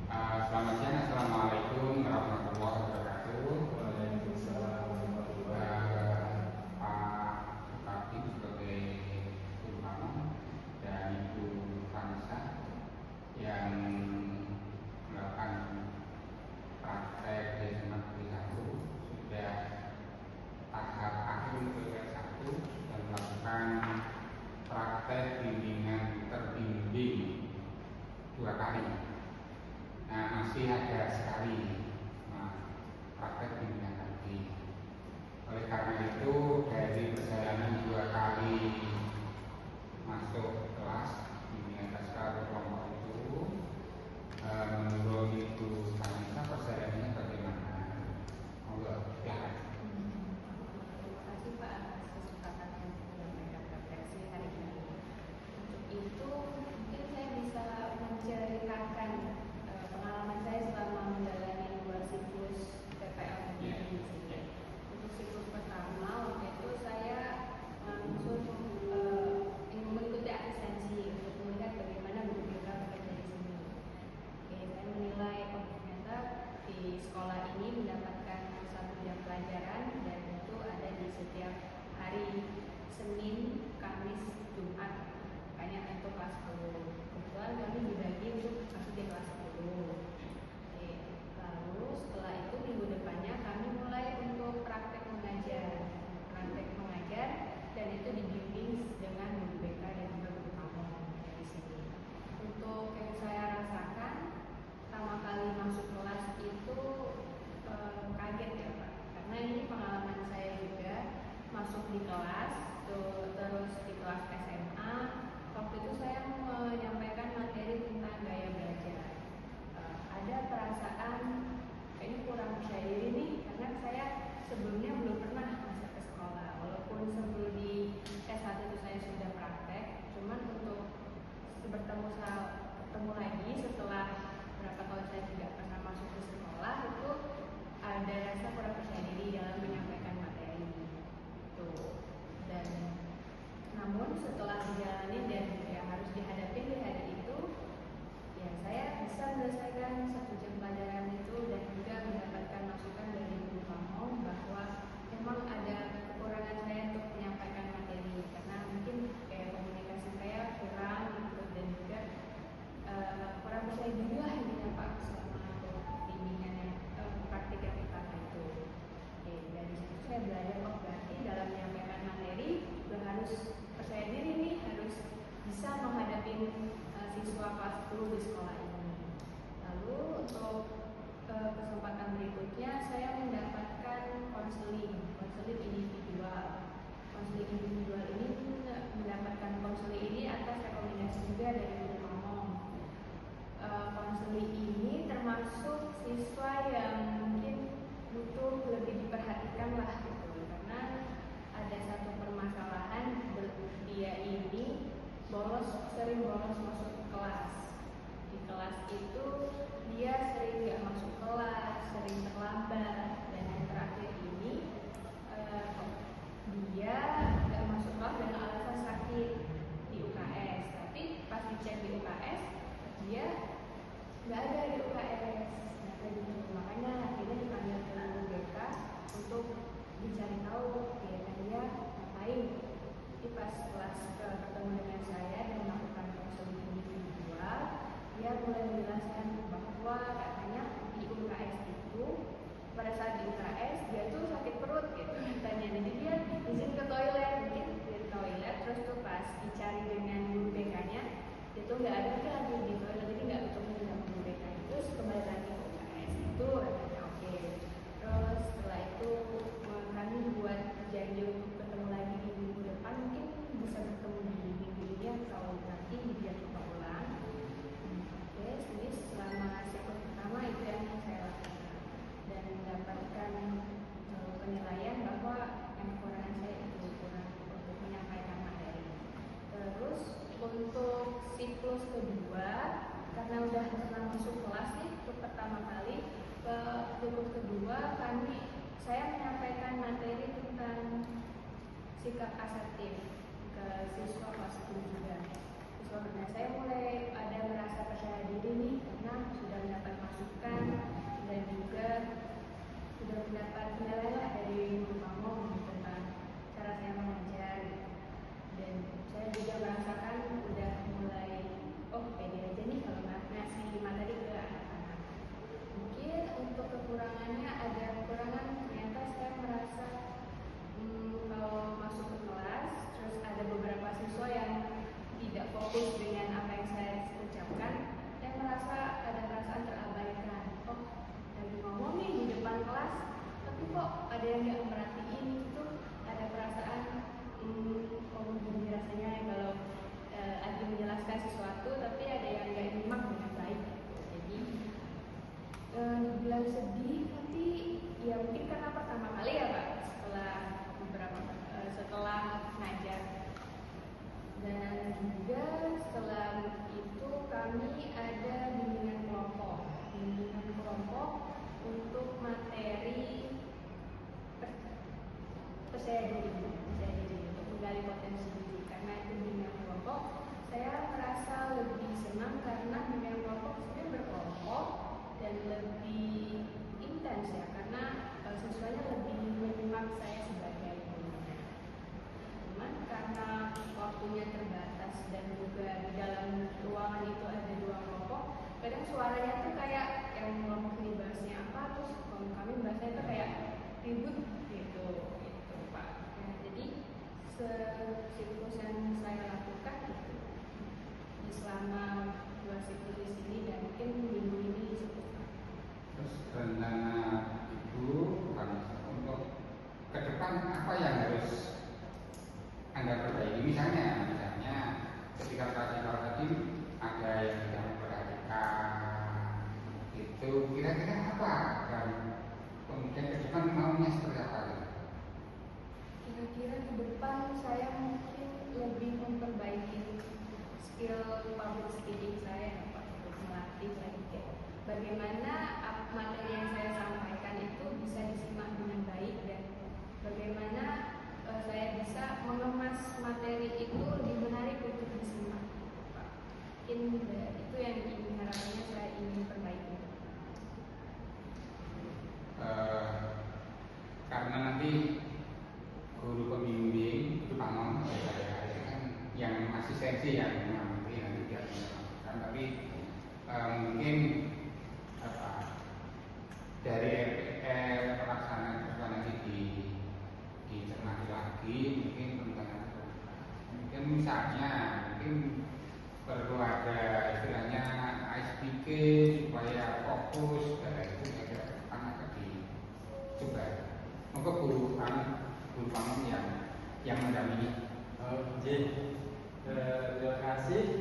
Selamat siang, Assalamualaikum warahmatullahi wabarakatuh. Waalaikumsalam warahmatullahi wabarakatuh. Pak Bupati sebagai Guru Kamu dan Ibu Vanessa yang melakukan praktek di SMA Negeri 1 sudah tahap akhir PPL 1 dan melakukan praktek bimbingan terbimbing 2 kali. Nah, masih ada sekali praktek bimbingan lagi. Oleh karena itu, dari perjalanan 2 kali masuk kelas bimbingan pasca kelompok itu, menurut Ibu Vanessa perjalanannya bagaimana? Monggo, silakan. Terima kasih Pak atas kesempatan yang menyampaikan refleksi hari ini. Untuk itu mungkin saya bisa menceritakan pengalaman saya selama menjalani 2 siklus PPL ini. Untuk siklus pertama waktu itu saya langsung ingin mengikuti asistensi untuk melihat bagaimana guru BK bekerja di sini. Saya menilai ternyata di sekolah ini mendapatkan 1 jam pelajaran dan itu ada di setiap hari Senin, Kamis, Jumat. Makanya untuk kelas 10. Kebetulan kami dibagi untuk masuk di kelas 10. Lalu setelah itu minggu depannya kami mulai untuk praktek mengajar dan itu dibimbing dengan guru BK dan juga guru kamu dari sini. Untuk yang saya rasakan pertama kali masuk kelas itu kaget ya Pak, karena ini pengalaman saya juga masuk di kelas terus di kelas SMA. Waktu itu saya menyampaikan materi tentang gaya belajar. Ada perasaan kayaknya kurang percaya diri nih, karena saya sebelumnya belum pernah masuk ke sekolah. Walaupun sebelum di S1 itu saya sudah praktek, cuman untuk bertemu lagi setelah berapa tahun saya tidak pernah masuk ke sekolah, itu ada rasa kurang percaya diri dalam menyampaikan materi itu. Dan namun setelah dijalani dan yang harus dihadapi di hari itu, ya saya bisa menyelesaikan 1 jam pelajaran itu dan juga mendapatkan masukan dari guru kamu bahwa memang ada kekurangan saya untuk menyampaikan materi karena mungkin kayak komunikasi saya kurang gitu, dan juga kurang percaya diri lah intinya Pak selama bimbingan yang praktik yang pertama itu. Dari situ saya belajar berarti dalam menyampaikan materi udah harus percaya diri nih, harus bisa menghadapi siswa kelas 10 di sekolah ini. Lalu untuk kesempatan berikutnya saya mendapatkan konseling individual. Konseling individual ini mendapatkan konseling ini atas rekomendasi juga dari guru kamu. Konseling ini termasuk siswa yang mungkin butuh lebih diperhatikan lah gitu, karena ada satu permasalahan dia ini sering bolos masuk kelas. Di kelas itu dia sering nggak masuk kelas, sering terlambat, dan yang terakhir ini dia nggak masuk kelas dengan alasan sakit di UKS. Tapi pas dicek di UKS dia nggak ada di UKS. Makanya akhirnya dipanggil ke guru BK untuk dicari tahu kegiatan dia ngapain. Jadi pas kelas ketemu dengan saya dan melakukan konseling individual, dia mulai menjelaskan bahwa katanya di UKS itu pada saat di UKS dia tuh sakit perut gitu katanya. Jadi dia izin ke toilet, mungkin dari toilet terus tuh pas dicari dengan guru BK-nya dia tuh nggak ada lagi di toilet, jadi nggak ketemu dengan guru BK. Terus kembali lagi ke UKS itu katanya oke. Terus setelah itu kami buat janji untuk ketemu lagi di minggu depan, mungkin bisa bertemu di minggu ini atau nanti dia coba ulang. Jadi selama siklus pertama itu yang saya lakukan dan mendapatkan penilaian bahwa yang kekurangan saya itu kurang untuk menyampaikan materi. Terus untuk siklus kedua, karena udah pernah masuk kelas nih untuk pertama kali, ke siklus kedua saya menyampaikan materi tentang sikap asertif ke siswa kelas 10 juga. Siswa saya mulai ada merasa percaya diri nih karena sudah mendapat dan lebih intens ya, karena siswanya lebih menyimak saya sebagai gurunya. Cuman karena waktunya terbatas dan juga di dalam ruangan itu ada 2 kelompok, kadang suaranya tuh kayak yang kelompok ini bahasnya apa, terus kami bahasnya itu kayak ribut gitu Pak. Nah, jadi siklus yang saya lakukan itu di selama 2 siklus di sini dan mungkin minggu ini cukup. Terus rencana Ibu untuk ke depan apa yang harus Anda perbaiki? Misalnya ketika tadi ada yang tidak memperhatikan itu, kira-kira apa dan kemudian ke depan maunya seperti apa? Kira-kira ke depan saya mungkin lebih memperbaiki skill public speaking saya Pak, untuk melatih lagi bagaimana materi yang saya sampaikan itu bisa disimak dengan baik dan bagaimana saya bisa mengemas materi itu lebih menarik untuk disimak Pak. Mungkin itu yang harapannya saya ingin perbaiki. Karena nanti guru pembimbing itu pamong saya itu kan yang asistensi yang nanti dia melakukan, tapi mungkin dari RPL pelaksanaan nanti dicermati lagi, mungkin mungkin misalnya mungkin perlu ada istilahnya ISPK supaya fokus dari itu saja akan dicoba. Maka guru pamong yang mendampingi. Terima kasih.